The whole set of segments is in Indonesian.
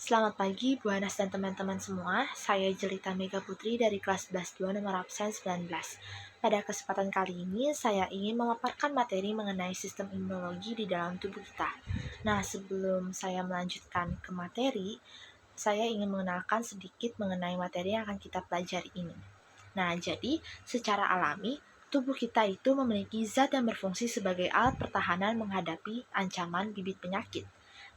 Selamat pagi, Bu Anas dan teman-teman semua. Saya Jelita Mega Putri dari kelas 11 2 nomor absen 19. Pada kesempatan kali ini, saya ingin memaparkan materi mengenai sistem imunologi di dalam tubuh kita. Nah, sebelum saya melanjutkan ke materi, saya ingin mengenalkan sedikit mengenai materi yang akan kita pelajari ini. Nah, jadi secara alami, tubuh kita itu memiliki zat yang berfungsi sebagai alat pertahanan menghadapi ancaman bibit penyakit.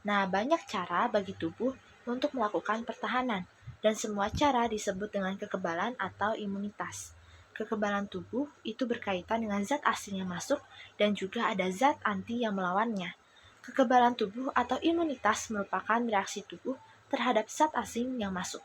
Nah, banyak cara bagi tubuh untuk melakukan pertahanan, dan semua cara disebut dengan kekebalan atau imunitas. Kekebalan tubuh itu berkaitan dengan zat asing yang masuk dan juga ada zat anti yang melawannya. Kekebalan tubuh atau imunitas merupakan reaksi tubuh terhadap zat asing yang masuk.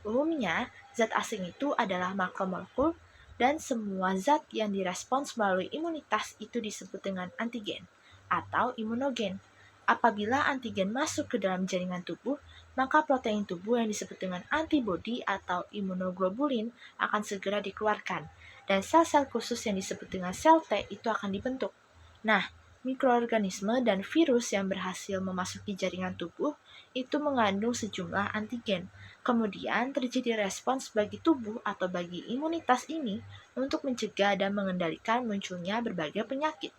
Umumnya, zat asing itu adalah makromolekul dan semua zat yang direspons melalui imunitas itu disebut dengan antigen atau imunogen. Apabila antigen masuk ke dalam jaringan tubuh, maka protein tubuh yang disebut dengan antibodi atau imunoglobulin akan segera dikeluarkan, dan sel-sel khusus yang disebut dengan sel T itu akan dibentuk. Nah, mikroorganisme dan virus yang berhasil memasuki jaringan tubuh itu mengandung sejumlah antigen. Kemudian terjadi respons bagi tubuh atau bagi imunitas ini untuk mencegah dan mengendalikan munculnya berbagai penyakit.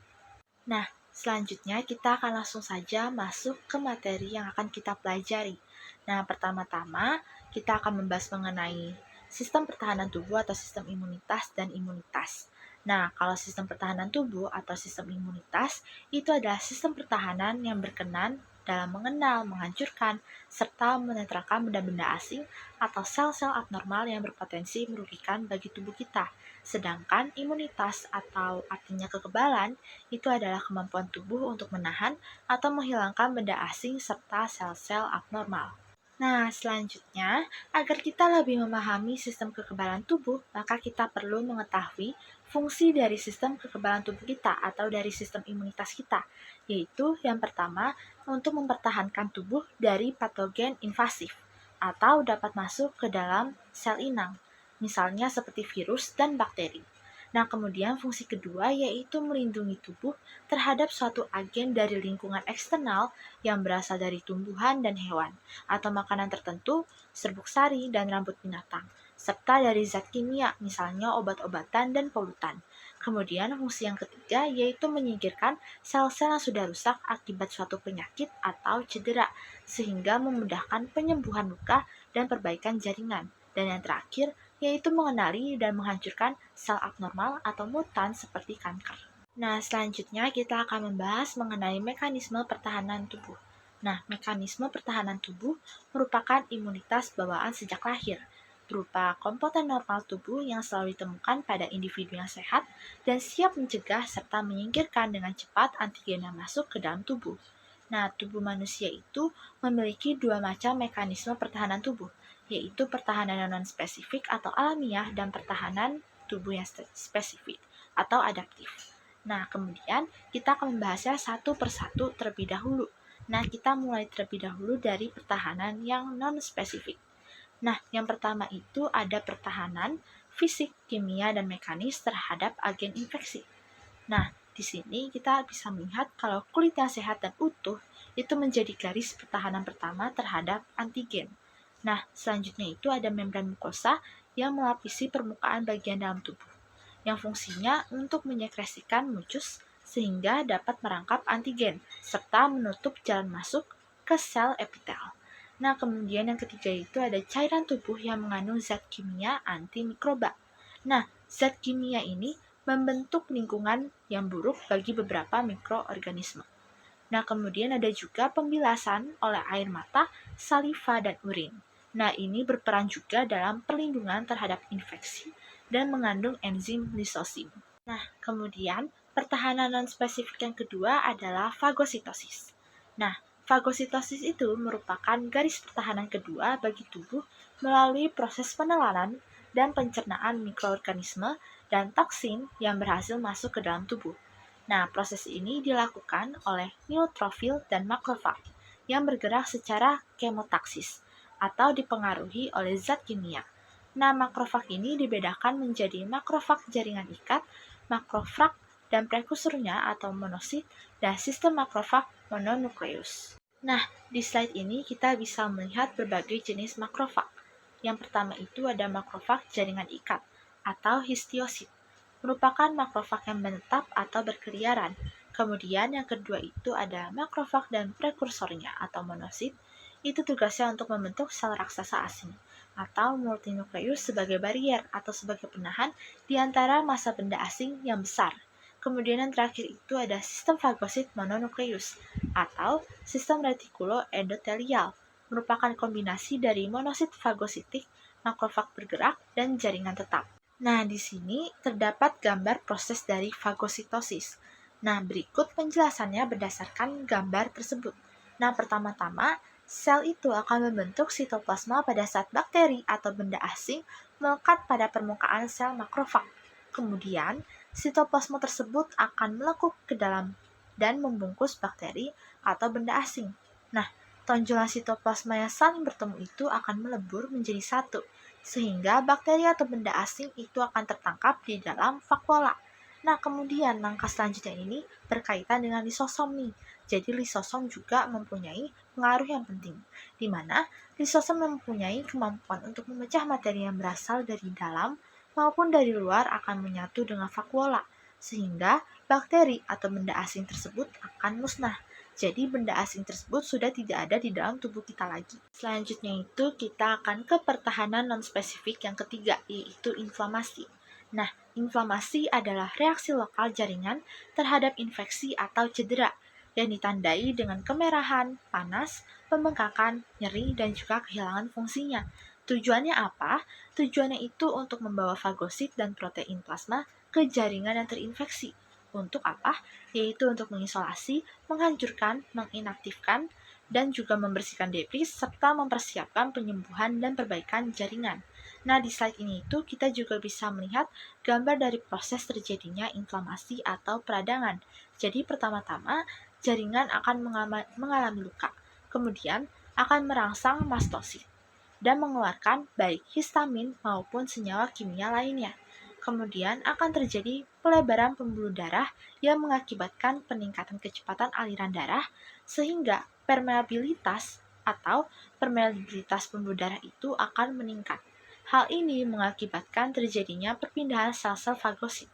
Nah, selanjutnya kita akan langsung saja masuk ke materi yang akan kita pelajari. Nah, pertama-tama kita akan membahas mengenai sistem pertahanan tubuh atau sistem imunitas dan imunitas. Nah, kalau sistem pertahanan tubuh atau sistem imunitas itu adalah sistem pertahanan yang berkenan dalam mengenal, menghancurkan, serta menetralkan benda-benda asing atau sel-sel abnormal yang berpotensi merugikan bagi tubuh kita. Sedangkan imunitas atau artinya kekebalan itu adalah kemampuan tubuh untuk menahan atau menghilangkan benda asing serta sel-sel abnormal. Nah, selanjutnya, agar kita lebih memahami sistem kekebalan tubuh, maka kita perlu mengetahui fungsi dari sistem kekebalan tubuh kita atau dari sistem imunitas kita, yaitu yang pertama, untuk mempertahankan tubuh dari patogen invasif atau dapat masuk ke dalam sel inang, misalnya seperti virus dan bakteri. Nah, kemudian fungsi kedua yaitu melindungi tubuh terhadap suatu agen dari lingkungan eksternal yang berasal dari tumbuhan dan hewan, atau makanan tertentu, serbuk sari, dan rambut binatang, serta dari zat kimia, misalnya obat-obatan dan polutan. Kemudian fungsi yang ketiga yaitu menyingkirkan sel-sel yang sudah rusak akibat suatu penyakit atau cedera, sehingga memudahkan penyembuhan luka dan perbaikan jaringan. Dan yang terakhir yaitu mengenali dan menghancurkan sel abnormal atau mutan seperti kanker. Nah, selanjutnya kita akan membahas mengenai mekanisme pertahanan tubuh. Nah, mekanisme pertahanan tubuh merupakan imunitas bawaan sejak lahir, berupa komponen normal tubuh yang selalu ditemukan pada individu yang sehat dan siap mencegah serta menyingkirkan dengan cepat antigen yang masuk ke dalam tubuh. Nah, tubuh manusia itu memiliki dua macam mekanisme pertahanan tubuh, yaitu pertahanan non-spesifik atau alamiah dan pertahanan tubuh yang spesifik atau adaptif. Nah, kemudian kita akan membahasnya satu persatu terlebih dahulu. Nah, kita mulai terlebih dahulu dari pertahanan yang non-spesifik. Nah, yang pertama itu ada pertahanan fisik, kimia, dan mekanis terhadap agen infeksi. Nah, di sini kita bisa melihat kalau kulit yang sehat dan utuh itu menjadi garis pertahanan pertama terhadap antigen. Nah, selanjutnya itu ada membran mukosa yang melapisi permukaan bagian dalam tubuh, yang fungsinya untuk menyekresikan mucus sehingga dapat merangkap antigen, serta menutup jalan masuk ke sel epitel. Nah, kemudian yang ketiga itu ada cairan tubuh yang mengandung zat kimia antimikroba. Nah, zat kimia ini membentuk lingkungan yang buruk bagi beberapa mikroorganisme. Nah, kemudian ada juga pembilasan oleh air mata, saliva, dan urin. Nah, ini berperan juga dalam perlindungan terhadap infeksi dan mengandung enzim lisosim. Nah, kemudian pertahanan non-spesifik yang kedua adalah fagositosis. Nah, fagositosis itu merupakan garis pertahanan kedua bagi tubuh melalui proses penelanan dan pencernaan mikroorganisme dan toksin yang berhasil masuk ke dalam tubuh. Nah, proses ini dilakukan oleh neutrofil dan makrofag yang bergerak secara kemotaksis atau dipengaruhi oleh zat kimia. Nah, makrofag ini dibedakan menjadi makrofag jaringan ikat, makrofag dan prekursornya atau monosit, dan sistem makrofag mononukleus. Nah, di slide ini kita bisa melihat berbagai jenis makrofag. Yang pertama itu ada makrofag jaringan ikat atau histiosit, merupakan makrofag yang menetap atau berkeliaran. Kemudian yang kedua itu ada makrofag dan prekursornya atau monosit, itu tugasnya untuk membentuk sel raksasa asing atau multinukleus sebagai barier atau sebagai penahan di antara massa benda asing yang besar. Kemudian yang terakhir itu ada sistem fagosit mononukleus atau sistem retikulo-endotelial, merupakan kombinasi dari monosit fagositik, makrofag bergerak, dan jaringan tetap. Nah, di sini terdapat gambar proses dari fagositosis. Nah, berikut penjelasannya berdasarkan gambar tersebut. Nah, pertama-tama, sel itu akan membentuk sitoplasma pada saat bakteri atau benda asing melekat pada permukaan sel makrofag. Kemudian, sitoplasma tersebut akan melekuk ke dalam dan membungkus bakteri atau benda asing. Nah, tonjolan sitoplasma yang saling bertemu itu akan melebur menjadi satu, sehingga bakteri atau benda asing itu akan tertangkap di dalam vakuola. Nah, kemudian langkah selanjutnya ini berkaitan dengan lisosom nih. Jadi lisosom juga mempunyai pengaruh yang penting, di mana lisosom mempunyai kemampuan untuk memecah materi yang berasal dari dalam maupun dari luar akan menyatu dengan vakuola, sehingga bakteri atau benda asing tersebut akan musnah. Jadi benda asing tersebut sudah tidak ada di dalam tubuh kita lagi. Selanjutnya itu kita akan ke pertahanan non-spesifik yang ketiga, yaitu inflamasi. Nah, inflamasi adalah reaksi lokal jaringan terhadap infeksi atau cedera yang ditandai dengan kemerahan, panas, pembengkakan, nyeri, dan juga kehilangan fungsinya. Tujuannya apa? Tujuannya itu untuk membawa fagosit dan protein plasma ke jaringan yang terinfeksi. Untuk apa? Yaitu untuk mengisolasi, menghancurkan, menginaktifkan, dan juga membersihkan debris serta mempersiapkan penyembuhan dan perbaikan jaringan. Nah, di slide ini itu kita juga bisa melihat gambar dari proses terjadinya inflamasi atau peradangan. Jadi pertama-tama jaringan akan mengalami luka, kemudian akan merangsang mastosit dan mengeluarkan baik histamin maupun senyawa kimia lainnya. Kemudian akan terjadi pelebaran pembuluh darah yang mengakibatkan peningkatan kecepatan aliran darah sehingga permeabilitas pembuluh darah itu akan meningkat. Hal ini mengakibatkan terjadinya perpindahan sel-sel fagosit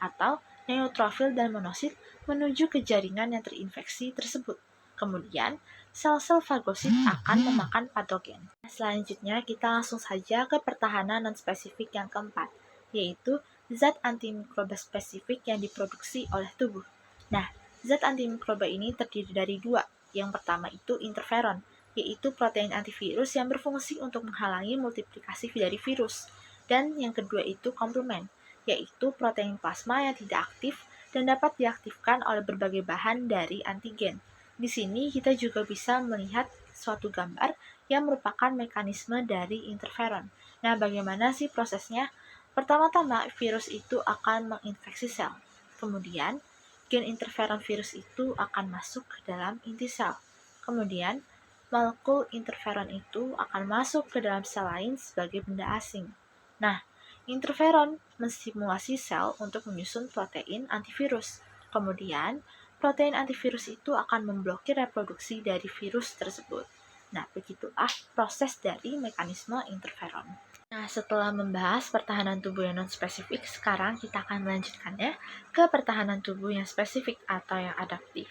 atau neutrofil dan monosit menuju ke jaringan yang terinfeksi tersebut. Kemudian, sel-sel fagosit akan memakan patogen. Selanjutnya, kita langsung saja ke pertahanan non-spesifik yang keempat, yaitu zat antimikroba spesifik yang diproduksi oleh tubuh. Nah, zat antimikroba ini terdiri dari dua. Yang pertama itu interferon, yaitu protein antivirus yang berfungsi untuk menghalangi multiplikasi dari virus. Dan yang kedua itu komplement, yaitu protein plasma yang tidak aktif dan dapat diaktifkan oleh berbagai bahan dari antigen. Di sini kita juga bisa melihat suatu gambar yang merupakan mekanisme dari interferon. Nah, bagaimana sih prosesnya? Pertama-tama, virus itu akan menginfeksi sel. Kemudian, gen interferon virus itu akan masuk ke dalam inti sel. Kemudian, molekul interferon itu akan masuk ke dalam sel lain sebagai benda asing. Nah, interferon menstimulasi sel untuk menyusun protein antivirus. Kemudian, protein antivirus itu akan memblokir reproduksi dari virus tersebut. Nah, begitulah proses dari mekanisme interferon. Nah, setelah membahas pertahanan tubuh yang non-spesifik, sekarang kita akan melanjutkannya ke pertahanan tubuh yang spesifik atau yang adaptif.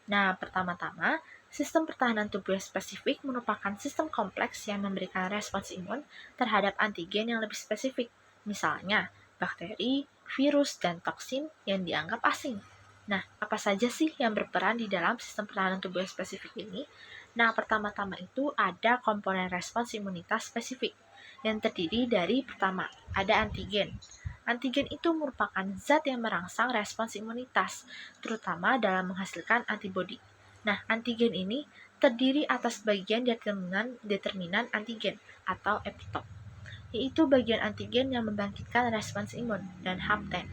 Nah, pertama-tama, sistem pertahanan tubuh yang spesifik merupakan sistem kompleks yang memberikan respons imun terhadap antigen yang lebih spesifik, misalnya bakteri, virus, dan toksin yang dianggap asing. Nah, apa saja sih yang berperan di dalam sistem pertahanan tubuh yang spesifik ini? Nah, pertama-tama itu ada komponen respons imunitas spesifik yang terdiri dari pertama, ada antigen. Antigen itu merupakan zat yang merangsang respons imunitas, terutama dalam menghasilkan antibodi. Nah, antigen ini terdiri atas bagian determinan antigen atau epitop, yaitu bagian antigen yang membangkitkan respons imun, dan hapten,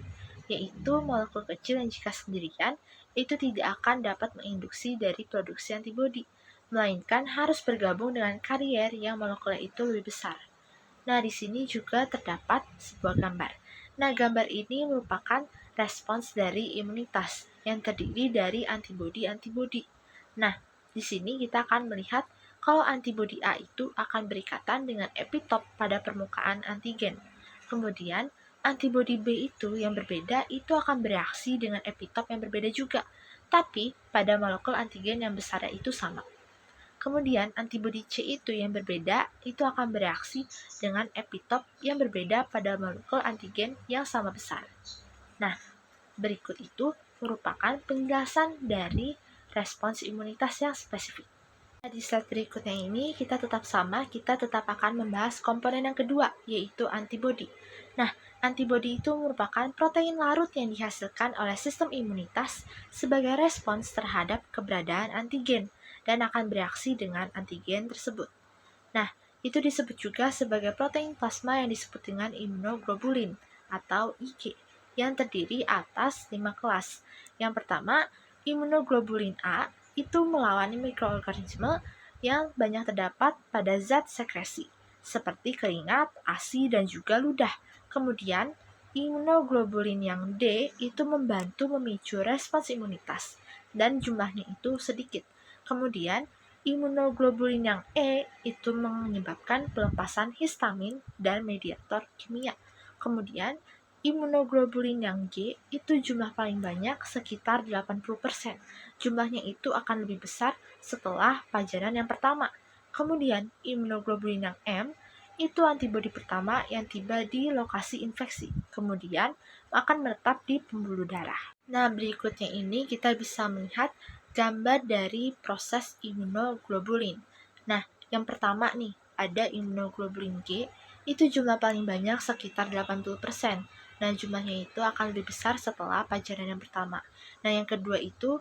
yaitu molekul kecil yang jika sendirian itu tidak akan dapat menginduksi dari produksi antibodi, melainkan harus bergabung dengan karier yang molekulnya itu lebih besar. Nah, di sini juga terdapat sebuah gambar. Nah, gambar ini merupakan respons dari imunitas yang terdiri dari antibodi-antibodi. Nah, Di sini kita akan melihat kalau antibodi A itu akan berikatan dengan epitop pada permukaan antigen. Kemudian, antibodi B itu yang berbeda itu akan bereaksi dengan epitop yang berbeda juga, tapi pada molekul antigen yang besarnya itu sama. Kemudian, antibodi C itu yang berbeda itu akan bereaksi dengan epitop yang berbeda pada molekul antigen yang sama besar. Nah, berikut itu merupakan penjelasan dari respons imunitas yang spesifik. Di slide berikutnya ini kita tetap akan membahas komponen yang kedua, yaitu antibodi. Nah, antibodi itu merupakan protein larut yang dihasilkan oleh sistem imunitas sebagai respons terhadap keberadaan antigen dan akan bereaksi dengan antigen tersebut. Nah, itu disebut juga sebagai protein plasma yang disebut dengan imunoglobulin atau IG yang terdiri atas 5 kelas. Yang pertama, imunoglobulin A itu melawan mikroorganisme yang banyak terdapat pada zat sekresi, seperti keringat, ASI, dan juga ludah. Kemudian, imunoglobulin yang D itu membantu memicu respons imunitas, dan jumlahnya itu sedikit. Kemudian, imunoglobulin yang E itu menyebabkan pelepasan histamin dan mediator kimia. Kemudian, imunoglobulin yang G itu jumlah paling banyak sekitar 80%. Jumlahnya itu akan lebih besar setelah pajanan yang pertama. Kemudian, imunoglobulin yang M itu antibodi pertama yang tiba di lokasi infeksi. Kemudian, akan menetap di pembuluh darah. Nah, berikutnya ini kita bisa melihat gambar dari proses imunoglobulin. Nah, yang pertama nih, ada imunoglobulin G, itu jumlah paling banyak sekitar 80%. Nah, jumlahnya itu akan lebih besar setelah pajanan yang pertama. Nah, yang kedua itu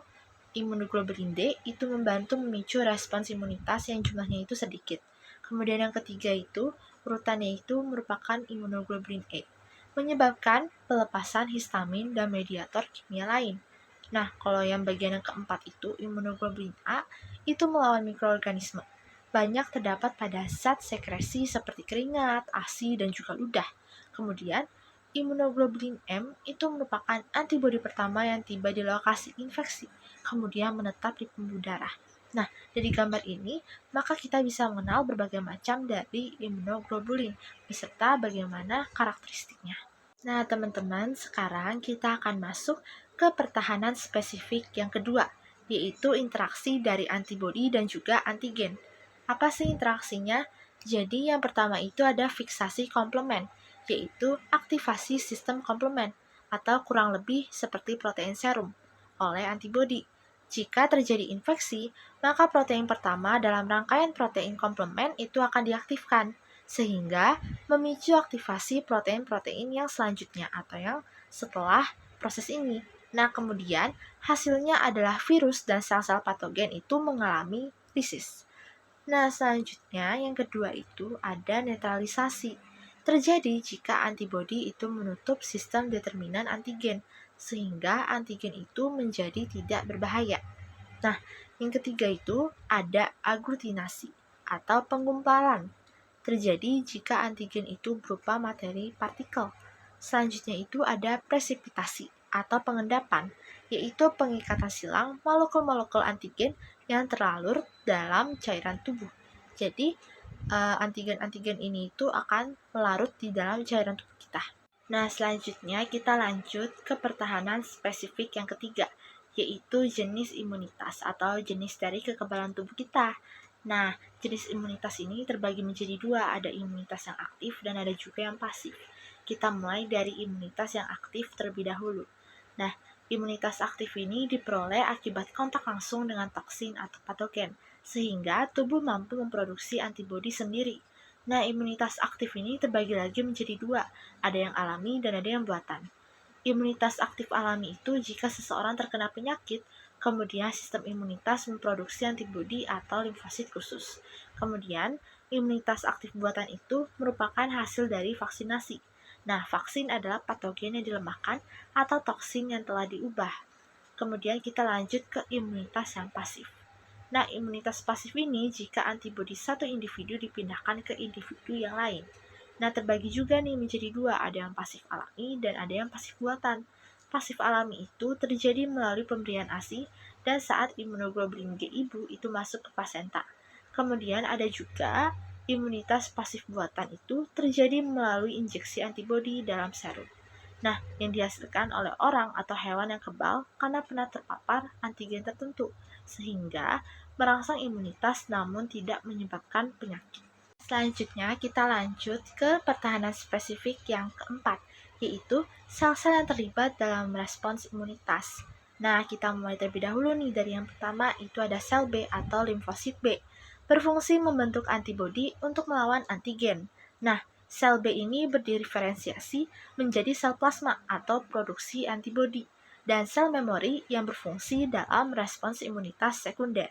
imunoglobulin D itu membantu memicu respons imunitas yang jumlahnya itu sedikit. Kemudian yang ketiga itu urutannya itu merupakan imunoglobulin E, menyebabkan pelepasan histamin dan mediator kimia lain. Nah, kalau yang bagian yang keempat itu imunoglobulin A itu melawan mikroorganisme. Banyak terdapat pada zat sekresi seperti keringat, ASI, dan juga ludah. Kemudian, imunoglobulin M itu merupakan antibodi pertama yang tiba di lokasi infeksi, kemudian menetap di pembuluh darah. Nah, dari gambar ini, maka kita bisa mengenal berbagai macam dari imunoglobulin, beserta bagaimana karakteristiknya. Nah, teman-teman, sekarang kita akan masuk ke pertahanan spesifik yang kedua, yaitu interaksi dari antibodi dan juga antigen. Apa sih interaksinya? Jadi, yang pertama itu ada fiksasi komplement, yaitu aktivasi sistem komplement, atau kurang lebih seperti protein serum, oleh antibodi. Jika terjadi infeksi, maka protein pertama dalam rangkaian protein komplement itu akan diaktifkan, sehingga memicu aktivasi protein-protein yang selanjutnya atau yang setelah proses ini. Nah, kemudian hasilnya adalah virus dan sel-sel patogen itu mengalami krisis. Nah, selanjutnya yang kedua itu ada netralisasi. Terjadi jika antibodi itu menutup sistem determinan antigen, sehingga antigen itu menjadi tidak berbahaya. Nah, yang ketiga itu ada aglutinasi atau penggumpalan. Terjadi jika antigen itu berupa materi partikel. Selanjutnya itu ada presipitasi atau pengendapan, yaitu pengikatan silang molekul-molekul antigen yang terlarut dalam cairan tubuh. Jadi, antigen-antigen ini itu akan melarut di dalam cairan tubuh kita. Nah, selanjutnya kita lanjut ke pertahanan spesifik yang ketiga, yaitu jenis imunitas atau jenis dari kekebalan tubuh kita. Nah, jenis imunitas ini terbagi menjadi dua, ada imunitas yang aktif dan ada juga yang pasif. Kita mulai dari imunitas yang aktif terlebih dahulu. Nah, imunitas aktif ini diperoleh akibat kontak langsung dengan toksin atau patogen, sehingga tubuh mampu memproduksi antibodi sendiri. Nah, imunitas aktif ini terbagi lagi menjadi dua, ada yang alami dan ada yang buatan. Imunitas aktif alami itu jika seseorang terkena penyakit, kemudian sistem imunitas memproduksi antibodi atau limfosit khusus. Kemudian, imunitas aktif buatan itu merupakan hasil dari vaksinasi. Nah, vaksin adalah patogen yang dilemahkan atau toksin yang telah diubah. Kemudian kita lanjut ke imunitas yang pasif. Nah, imunitas pasif ini jika antibodi satu individu dipindahkan ke individu yang lain. Nah, terbagi juga nih menjadi dua, ada yang pasif alami dan ada yang pasif buatan. Pasif alami itu terjadi melalui pemberian ASI dan saat imunoglobulin G ibu itu masuk ke plasenta. Kemudian ada juga imunitas pasif buatan itu terjadi melalui injeksi antibodi dalam serum. Nah, yang dihasilkan oleh orang atau hewan yang kebal karena pernah terpapar antigen tertentu, sehingga merangsang imunitas namun tidak menyebabkan penyakit. Selanjutnya, kita lanjut ke pertahanan spesifik yang keempat, yaitu sel-sel yang terlibat dalam respons imunitas. Nah, kita mulai terlebih dahulu nih dari yang pertama, itu ada sel B atau limfosit B, berfungsi membentuk antibodi untuk melawan antigen. Nah, sel B ini berdiferensiasi menjadi sel plasma atau produksi antibodi, dan sel memori yang berfungsi dalam respons imunitas sekunder.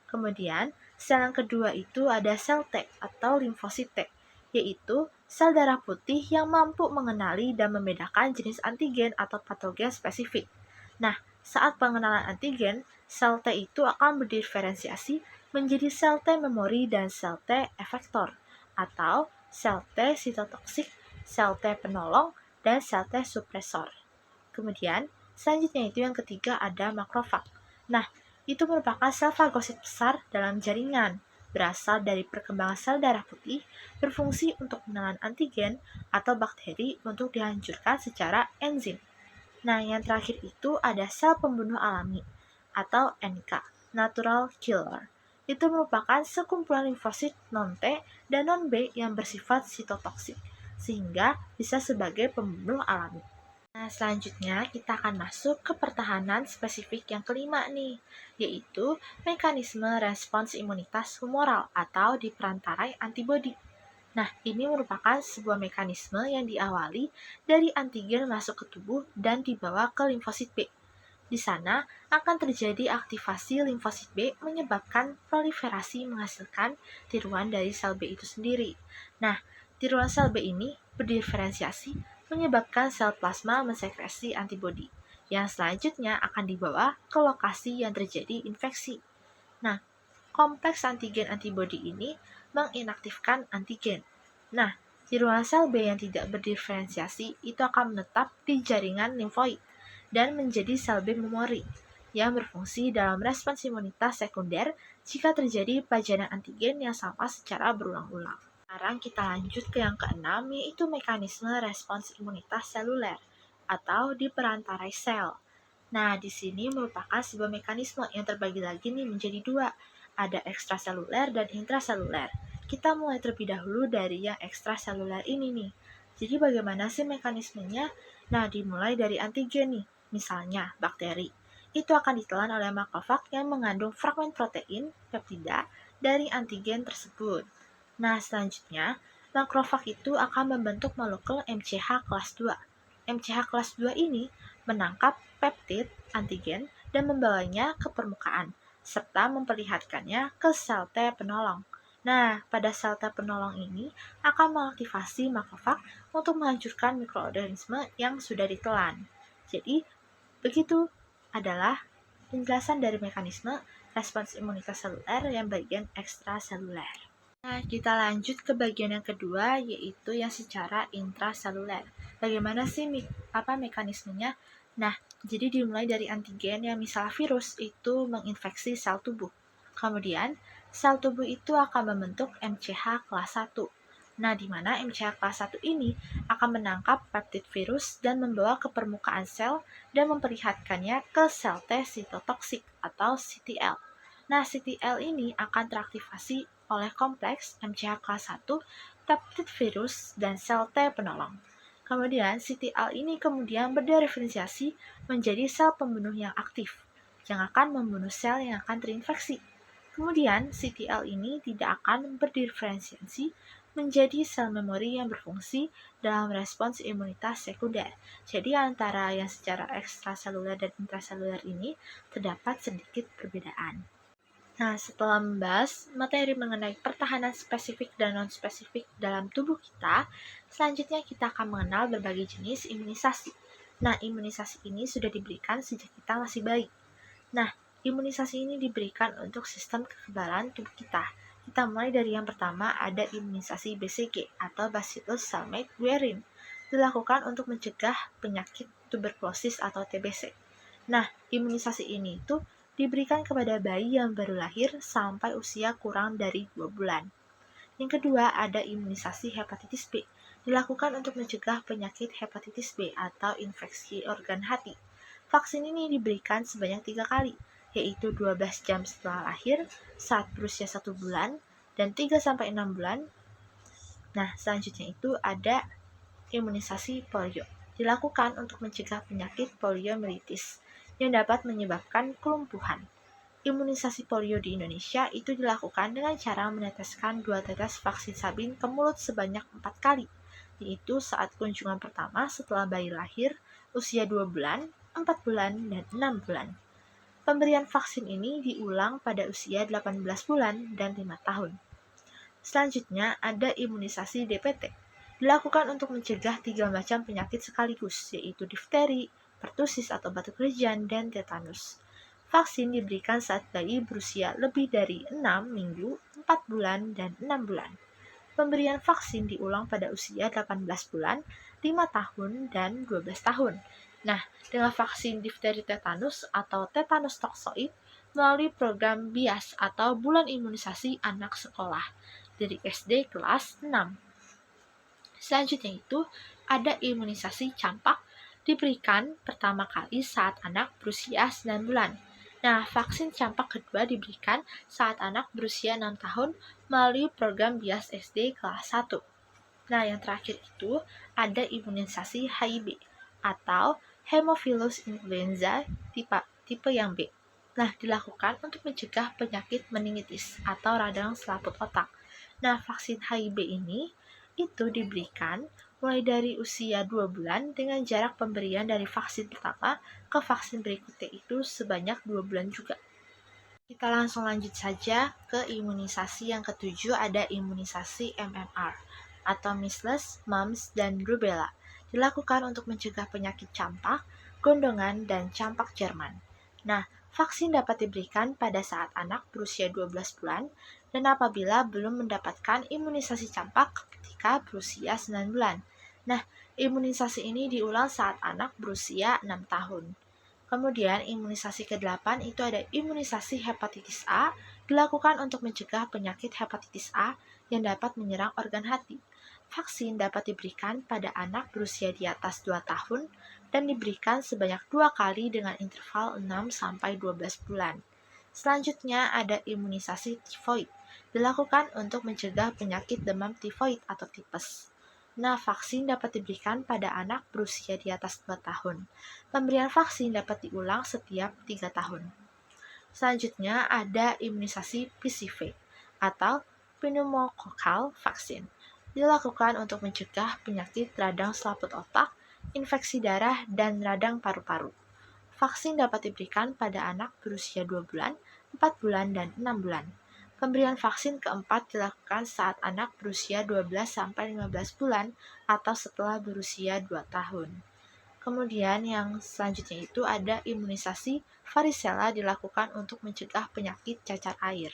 Kemudian, sel yang kedua itu ada sel T atau limfosit T, yaitu sel darah putih yang mampu mengenali dan membedakan jenis antigen atau patogen spesifik. Nah, saat pengenalan antigen, sel T itu akan berdiferensiasi menjadi sel T memori dan sel T efektor, atau sel T sitotoksik, sel T penolong, dan sel T supresor. Kemudian, selanjutnya itu yang ketiga ada makrofag. Nah, itu merupakan sel fagosit besar dalam jaringan, berasal dari perkembangan sel darah putih, berfungsi untuk menelan antigen atau bakteri untuk dihancurkan secara enzim. Nah, yang terakhir itu ada sel pembunuh alami atau NK, natural killer. Itu merupakan sekumpulan limfosit non-T dan non-B yang bersifat sitotoksik, sehingga bisa sebagai pembunuh alami. Nah, selanjutnya kita akan masuk ke pertahanan spesifik yang kelima nih, yaitu mekanisme respons imunitas humoral atau diperantarai antibodi. Nah, ini merupakan sebuah mekanisme yang diawali dari antigen masuk ke tubuh dan dibawa ke limfosit B. Di sana akan terjadi aktivasi limfosit B menyebabkan proliferasi menghasilkan tiruan dari sel B itu sendiri. Nah, tiruan sel B ini berdiferensiasi menyebabkan sel plasma mensekresi antibodi yang selanjutnya akan dibawa ke lokasi yang terjadi infeksi. Nah, kompleks antigen antibodi ini menginaktifkan antigen. Nah, tiruan sel B yang tidak berdiferensiasi itu akan menetap di jaringan limfoid dan menjadi sel B memori yang berfungsi dalam respons imunitas sekunder jika terjadi pajanan antigen yang sama secara berulang-ulang. Sekarang kita lanjut ke yang keenam, yaitu mekanisme respons imunitas seluler atau diperantarai sel. Nah, di sini merupakan sebuah mekanisme yang terbagi lagi nih menjadi dua, ada ekstraseluler dan intraseluler. Kita mulai terlebih dahulu dari yang ekstraseluler ini nih. Jadi bagaimana sih mekanismenya? Nah, dimulai dari antigen nih, misalnya bakteri. Itu akan ditelan oleh makrofag yang mengandung fragmen protein, peptida, dari antigen tersebut. Nah, selanjutnya, makrofag itu akan membentuk molekul MCH kelas 2. MCH kelas 2 ini menangkap peptid antigen dan membawanya ke permukaan, serta memperlihatkannya ke sel T penolong. Nah, pada sel T penolong ini akan mengaktifasi makrofag untuk menghancurkan mikroorganisme yang sudah ditelan. Jadi, begitu adalah penjelasan dari mekanisme respons imunitas seluler yang bagian ekstraseluler. Nah, kita lanjut ke bagian yang kedua, yaitu yang secara intraseluler. Bagaimana sih mekanismenya? Nah, jadi dimulai dari antigen yang misalnya virus itu menginfeksi sel tubuh. Kemudian, sel tubuh itu akan membentuk MCH kelas 1. Nah, di mana MCH kelas 1 ini akan menangkap peptid virus dan membawa ke permukaan sel dan memperlihatkannya ke sel T sitotoksik atau CTL. Nah, CTL ini akan teraktivasi oleh kompleks MCH kelas 1, peptid virus, dan sel T penolong. Kemudian, CTL ini kemudian berdiferensiasi menjadi sel pembunuh yang aktif, yang akan membunuh sel yang akan terinfeksi. Kemudian, CTL ini tidak akan berdiferensiasi menjadi sel memori yang berfungsi dalam respons imunitas sekunder. Jadi, antara yang secara ekstraseluler dan intraseluler ini terdapat sedikit perbedaan. Nah, setelah membahas materi mengenai pertahanan spesifik dan non-spesifik dalam tubuh kita, selanjutnya kita akan mengenal berbagai jenis imunisasi. Nah, imunisasi ini sudah diberikan sejak kita masih bayi. Nah, imunisasi ini diberikan untuk sistem kekebalan tubuh kita. Kita mulai dari yang pertama, ada imunisasi BCG atau Bacillus Calmette Guerin, dilakukan untuk mencegah penyakit tuberkulosis atau TBC. Nah, imunisasi ini itu diberikan kepada bayi yang baru lahir sampai usia kurang dari 2 bulan. Yang kedua, ada imunisasi hepatitis B. Dilakukan untuk mencegah penyakit hepatitis B atau infeksi organ hati. Vaksin ini diberikan sebanyak 3 kali, yaitu 12 jam setelah lahir, saat berusia 1 bulan, dan 3-6 bulan. Nah, selanjutnya itu ada imunisasi polio. Dilakukan untuk mencegah penyakit poliomyelitis yang dapat menyebabkan kelumpuhan. Imunisasi polio di Indonesia itu dilakukan dengan cara meneteskan 2 tetes vaksin sabin ke mulut sebanyak 4 kali, yaitu saat kunjungan pertama setelah bayi lahir, usia 2 bulan, 4 bulan, dan 6 bulan. Pemberian vaksin ini diulang pada usia 18 bulan dan 5 tahun. Selanjutnya ada imunisasi DPT. Dilakukan untuk mencegah 3 macam penyakit sekaligus, yaitu difteri, pertusis atau batuk rejan, dan tetanus. Vaksin diberikan saat bayi berusia lebih dari 6 minggu, 4 bulan, dan 6 bulan. Pemberian vaksin diulang pada usia 18 bulan, 5 tahun, dan 12 tahun. Nah, dengan vaksin difteri tetanus atau tetanus toksoid melalui program BIAS atau Bulan Imunisasi Anak Sekolah dari SD kelas 6. Selanjutnya itu ada imunisasi campak diberikan pertama kali saat anak berusia 9 bulan. Nah, vaksin campak kedua diberikan saat anak berusia 6 tahun melalui program BIAS SD kelas 1. Nah, yang terakhir itu ada imunisasi HIB atau Haemophilus influenza tipe yang B. Nah, dilakukan untuk mencegah penyakit meningitis atau radang selaput otak. Nah, vaksin HIB ini itu diberikan mulai dari usia 2 bulan dengan jarak pemberian dari vaksin pertama ke vaksin berikutnya itu sebanyak 2 bulan juga. Kita langsung lanjut saja ke imunisasi yang ketujuh, ada imunisasi MMR atau Measles, Mumps, dan Rubella. Dilakukan untuk mencegah penyakit campak, gondongan, dan campak Jerman. Nah, vaksin dapat diberikan pada saat anak berusia 12 bulan dan apabila belum mendapatkan imunisasi campak ketika berusia 9 bulan. Nah, imunisasi ini diulang saat anak berusia 6 tahun. Kemudian imunisasi ke-8 itu ada imunisasi hepatitis A, dilakukan untuk mencegah penyakit hepatitis A yang dapat menyerang organ hati. Vaksin dapat diberikan pada anak berusia di atas 2 tahun dan diberikan sebanyak 2 kali dengan interval 6-12 bulan. Selanjutnya ada imunisasi tifoid, dilakukan untuk mencegah penyakit demam tifoid atau tipes. Nah, vaksin dapat diberikan pada anak berusia di atas 2 tahun. Pemberian vaksin dapat diulang setiap 3 tahun. Selanjutnya ada imunisasi PCV atau pneumococcal vaksin. Dilakukan untuk mencegah penyakit radang selaput otak, infeksi darah, dan radang paru-paru. Vaksin dapat diberikan pada anak berusia 2 bulan, 4 bulan, dan 6 bulan. Pemberian vaksin keempat dilakukan saat anak berusia 12-15 bulan atau setelah berusia 2 tahun. Kemudian yang selanjutnya itu ada imunisasi varicella dilakukan untuk mencegah penyakit cacar air.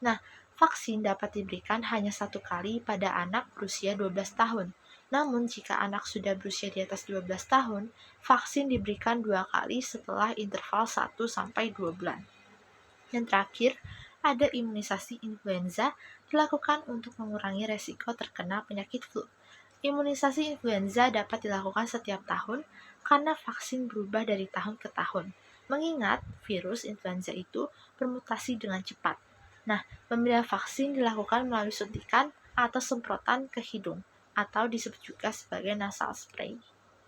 Nah, vaksin dapat diberikan hanya 1 kali pada anak berusia 12 tahun. Namun, jika anak sudah berusia di atas 12 tahun, vaksin diberikan 2 kali setelah interval 1-2 bulan. Yang terakhir, ada imunisasi influenza dilakukan untuk mengurangi resiko terkena penyakit flu. Imunisasi influenza dapat dilakukan setiap tahun karena vaksin berubah dari tahun ke tahun, mengingat virus influenza itu bermutasi dengan cepat. Nah, pemberian vaksin dilakukan melalui suntikan atau semprotan ke hidung, atau disebut juga sebagai nasal spray.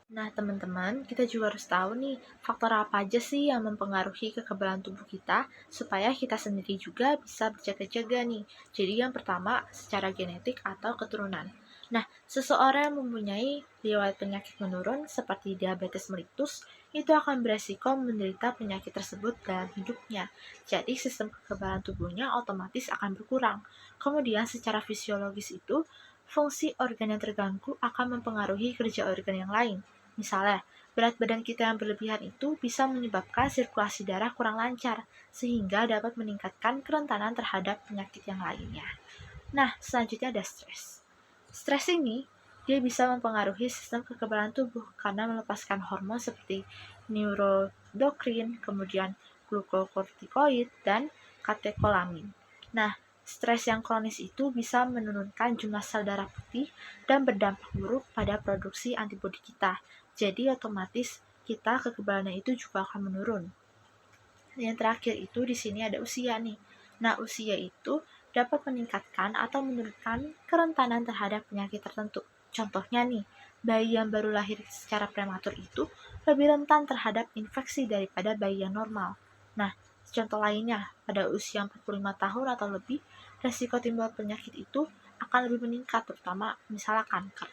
Nah, teman-teman, kita juga harus tahu nih, faktor apa aja sih yang mempengaruhi kekebalan tubuh kita, supaya kita sendiri juga bisa berjaga-jaga nih. Jadi yang pertama, secara genetik atau keturunan. Nah, seseorang yang mempunyai riwayat penyakit menurun, seperti diabetes mellitus, itu akan beresiko menderita penyakit tersebut dalam hidupnya. Jadi, sistem kekebalan tubuhnya otomatis akan berkurang. Kemudian, secara fisiologis itu, fungsi organ yang terganggu akan mempengaruhi kerja organ yang lain. Misalnya, berat badan kita yang berlebihan itu bisa menyebabkan sirkulasi darah kurang lancar, sehingga dapat meningkatkan kerentanan terhadap penyakit yang lainnya. Nah, selanjutnya ada stres. Stres ini, dia bisa mempengaruhi sistem kekebalan tubuh karena melepaskan hormon seperti neuroendokrin, kemudian glukokortikoid, dan katekolamin. Nah, stres yang kronis itu bisa menurunkan jumlah sel darah putih dan berdampak buruk pada produksi antibodi kita. Jadi otomatis kita kekebalannya itu juga akan menurun. Yang terakhir itu di sini ada usia nih. Nah, usia itu dapat meningkatkan atau menurunkan kerentanan terhadap penyakit tertentu. Contohnya nih, bayi yang baru lahir secara prematur itu lebih rentan terhadap infeksi daripada bayi yang normal. Nah, contoh lainnya, pada usia 45 tahun atau lebih, resiko timbul penyakit itu akan lebih meningkat, terutama misalnya kanker.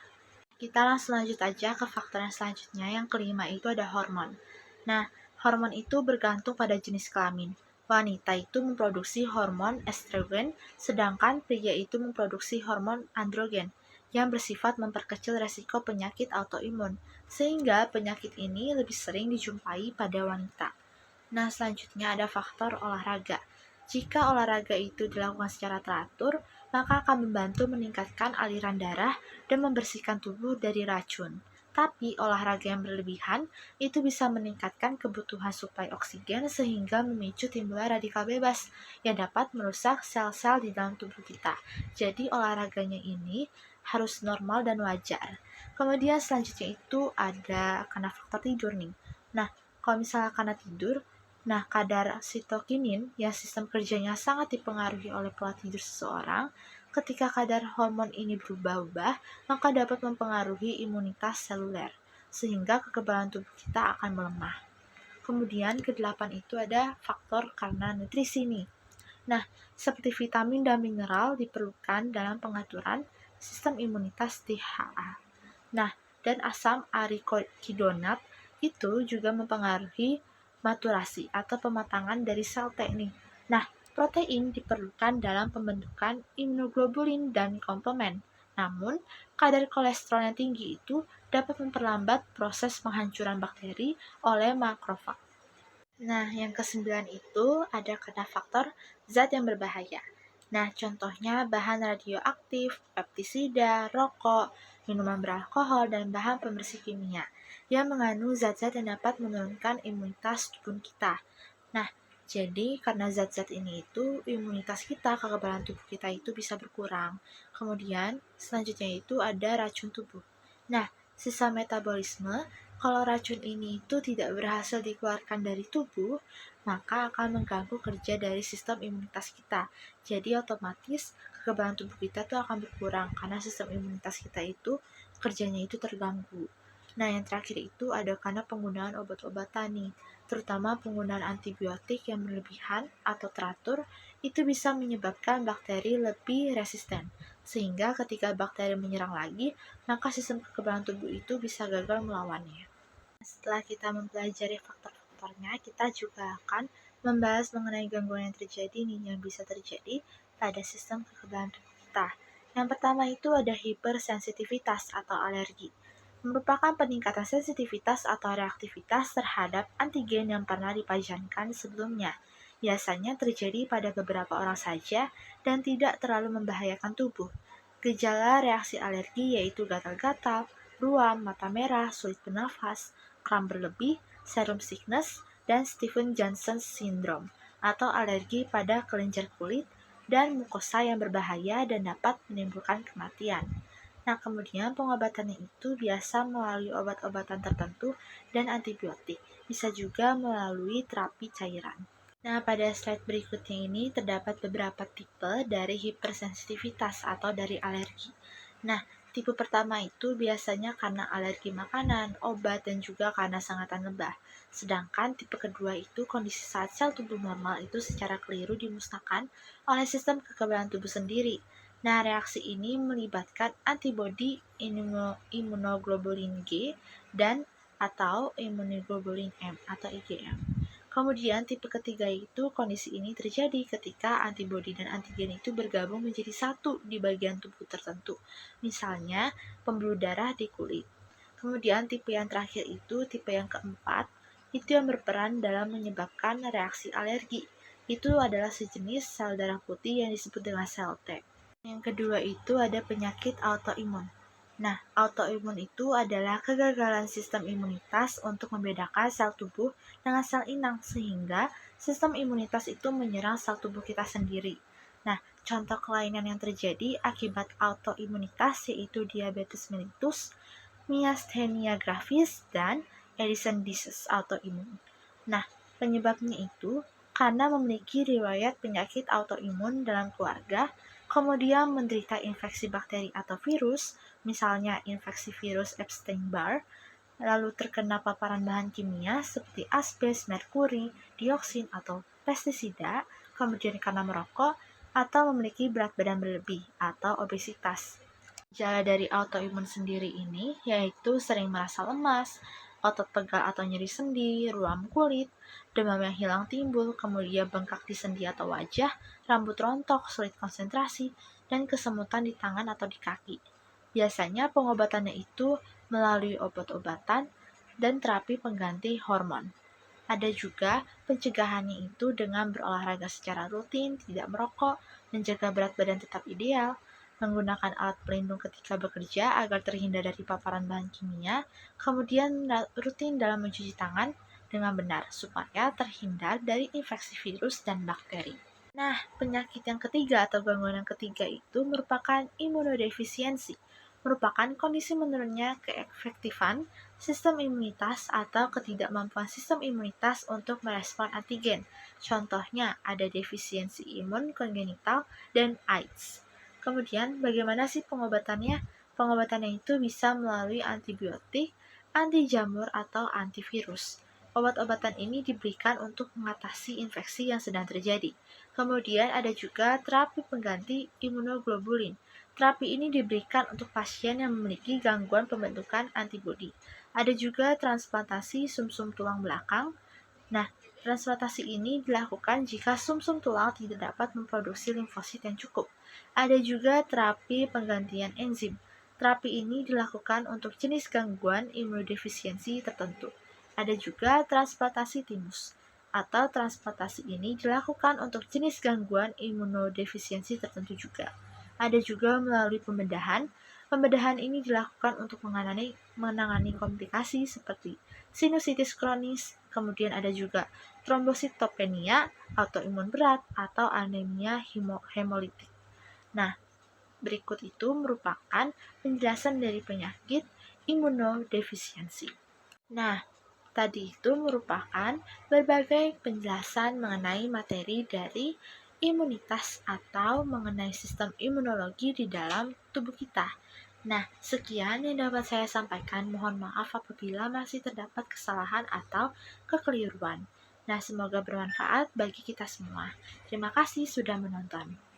Kita langsung lanjut aja ke faktor yang selanjutnya. Yang kelima itu ada hormon. Nah, hormon itu bergantung pada jenis kelamin. Wanita itu memproduksi hormon estrogen, sedangkan pria itu memproduksi hormon androgen yang bersifat memperkecil resiko penyakit autoimun, sehingga penyakit ini lebih sering dijumpai pada wanita. Nah, selanjutnya ada faktor olahraga. Jika olahraga itu dilakukan secara teratur, maka akan membantu meningkatkan aliran darah dan membersihkan tubuh dari racun. Tapi olahraga yang berlebihan itu bisa meningkatkan kebutuhan suplai oksigen sehingga memicu timbulnya radikal bebas yang dapat merusak sel-sel di dalam tubuh kita. Jadi olahraganya ini harus normal dan wajar. Kemudian selanjutnya itu ada karena faktor tidur nih. Nah, kalau misalnya karena tidur, kadar sitokinin yang sistem kerjanya sangat dipengaruhi oleh pola tidur seseorang, ketika kadar hormon ini berubah-ubah, maka dapat mempengaruhi imunitas seluler, sehingga kekebalan tubuh kita akan melemah. Kemudian kedelapan itu ada faktor karena nutrisi nih. Nah, seperti vitamin dan mineral diperlukan dalam pengaturan sistem imunitas THA. Nah, dan asam arikidonat itu juga mempengaruhi maturasi atau pematangan dari sel T nih. Nah, protein diperlukan dalam pembentukan imunoglobulin dan komplement. Namun, kadar kolesterol yang tinggi itu dapat memperlambat proses penghancuran bakteri oleh makrofag. Nah, yang kesembilan itu ada karena faktor zat yang berbahaya. Nah, contohnya bahan radioaktif, pestisida, rokok, minuman beralkohol, dan bahan pembersih kimia yang mengandung zat-zat yang dapat menurunkan imunitas tubuh kita. Nah, jadi karena zat-zat ini itu imunitas kita, kekebalan tubuh kita itu bisa berkurang. Kemudian selanjutnya itu ada racun tubuh. Nah, sisa metabolisme, kalau racun ini itu tidak berhasil dikeluarkan dari tubuh, maka akan mengganggu kerja dari sistem imunitas kita. Jadi otomatis kekebalan tubuh kita tuh akan berkurang karena sistem imunitas kita itu kerjanya itu terganggu. Nah, yang terakhir itu ada karena penggunaan obat-obatan nih, terutama penggunaan antibiotik yang berlebihan atau teratur, itu bisa menyebabkan bakteri lebih resisten. Sehingga ketika bakteri menyerang lagi, maka sistem kekebalan tubuh itu bisa gagal melawannya. Setelah kita mempelajari faktor-faktornya, kita juga akan membahas mengenai gangguan yang terjadi nih, yang bisa terjadi pada sistem kekebalan tubuh kita. Yang pertama itu ada hipersensitivitas atau alergi. Merupakan peningkatan sensitivitas atau reaktivitas terhadap antigen yang pernah dipajankan sebelumnya. Biasanya terjadi pada beberapa orang saja dan tidak terlalu membahayakan tubuh. Gejala reaksi alergi yaitu gatal-gatal, ruam, mata merah, sulit bernafas, kram berlebih, serum sickness, dan Stevens-Johnson syndrome atau alergi pada kelenjar kulit dan mukosa yang berbahaya dan dapat menimbulkan kematian. Nah, kemudian pengobatannya itu biasa melalui obat-obatan tertentu dan antibiotik, bisa juga melalui terapi cairan. Nah, pada slide berikutnya ini terdapat beberapa tipe dari hipersensitivitas atau dari alergi. Nah, tipe pertama itu biasanya karena alergi makanan, obat, dan juga karena sengatan lebah. Sedangkan tipe kedua itu kondisi saat sel tubuh normal itu secara keliru dimusnahkan oleh sistem kekebalan tubuh sendiri. Nah, reaksi ini melibatkan antibodi imunoglobulin G dan atau imunoglobulin M atau IgM. Kemudian tipe ketiga itu kondisi ini terjadi ketika antibodi dan antigen itu bergabung menjadi satu di bagian tubuh tertentu, misalnya pembuluh darah di kulit. Kemudian tipe yang terakhir itu tipe yang keempat, itu yang berperan dalam menyebabkan reaksi alergi. Itu adalah sejenis sel darah putih yang disebut dengan sel T. Yang kedua itu ada penyakit autoimun. Nah, autoimun itu adalah kegagalan sistem imunitas untuk membedakan sel tubuh dengan sel inang, sehingga sistem imunitas itu menyerang sel tubuh kita sendiri. Nah, contoh kelainan yang terjadi akibat autoimunitas yaitu diabetes mellitus, myasthenia gravis, dan Addison disease autoimun. Nah, penyebabnya itu karena memiliki riwayat penyakit autoimun dalam keluarga, kemudian menderita infeksi bakteri atau virus, misalnya infeksi virus Epstein-Barr, lalu terkena paparan bahan kimia seperti asbes, merkuri, dioksin, atau pestisida, kemudian karena merokok, atau memiliki berat badan berlebih atau obesitas. Gejala dari autoimun sendiri ini yaitu sering merasa lemas, otot pegal atau nyeri sendi, ruam kulit, demam yang hilang timbul, kemudian bengkak di sendi atau wajah, rambut rontok, sulit konsentrasi, dan kesemutan di tangan atau di kaki. Biasanya pengobatannya itu melalui obat-obatan dan terapi pengganti hormon. Ada juga pencegahannya itu dengan berolahraga secara rutin, tidak merokok, menjaga berat badan tetap ideal, menggunakan alat pelindung ketika bekerja agar terhindar dari paparan bahan kimia, kemudian rutin dalam mencuci tangan dengan benar supaya terhindar dari infeksi virus dan bakteri. Nah, penyakit yang ketiga atau gangguan yang ketiga itu merupakan imunodefisiensi, merupakan kondisi menurunnya keefektifan sistem imunitas atau ketidakmampuan sistem imunitas untuk merespon antigen. Contohnya ada defisiensi imun kongenital dan AIDS. Kemudian, bagaimana sih pengobatannya? Pengobatannya itu bisa melalui antibiotik, anti jamur, atau antivirus. Obat-obatan ini diberikan untuk mengatasi infeksi yang sedang terjadi. Kemudian ada juga terapi pengganti imunoglobulin. Terapi ini diberikan untuk pasien yang memiliki gangguan pembentukan antibodi. Ada juga transplantasi sumsum tulang belakang. Nah, transplantasi ini dilakukan jika sumsum tulang tidak dapat memproduksi limfosit yang cukup. Ada juga terapi penggantian enzim. Terapi ini dilakukan untuk jenis gangguan imunodefisiensi tertentu. Ada juga transplantasi timus, atau transplantasi ini dilakukan untuk jenis gangguan imunodefisiensi tertentu juga. Ada juga melalui pembedahan. Pembedahan ini dilakukan untuk menangani komplikasi seperti sinusitis kronis, kemudian ada juga trombositopenia, autoimun berat, atau anemia hemolitik. Nah, berikut itu merupakan penjelasan dari penyakit imunodefisiensi. Nah, tadi itu merupakan berbagai penjelasan mengenai materi dari imunitas atau mengenai sistem imunologi di dalam tubuh kita. Nah, sekian yang dapat saya sampaikan. Mohon maaf apabila masih terdapat kesalahan atau kekeliruan. Nah, semoga bermanfaat bagi kita semua. Terima kasih sudah menonton.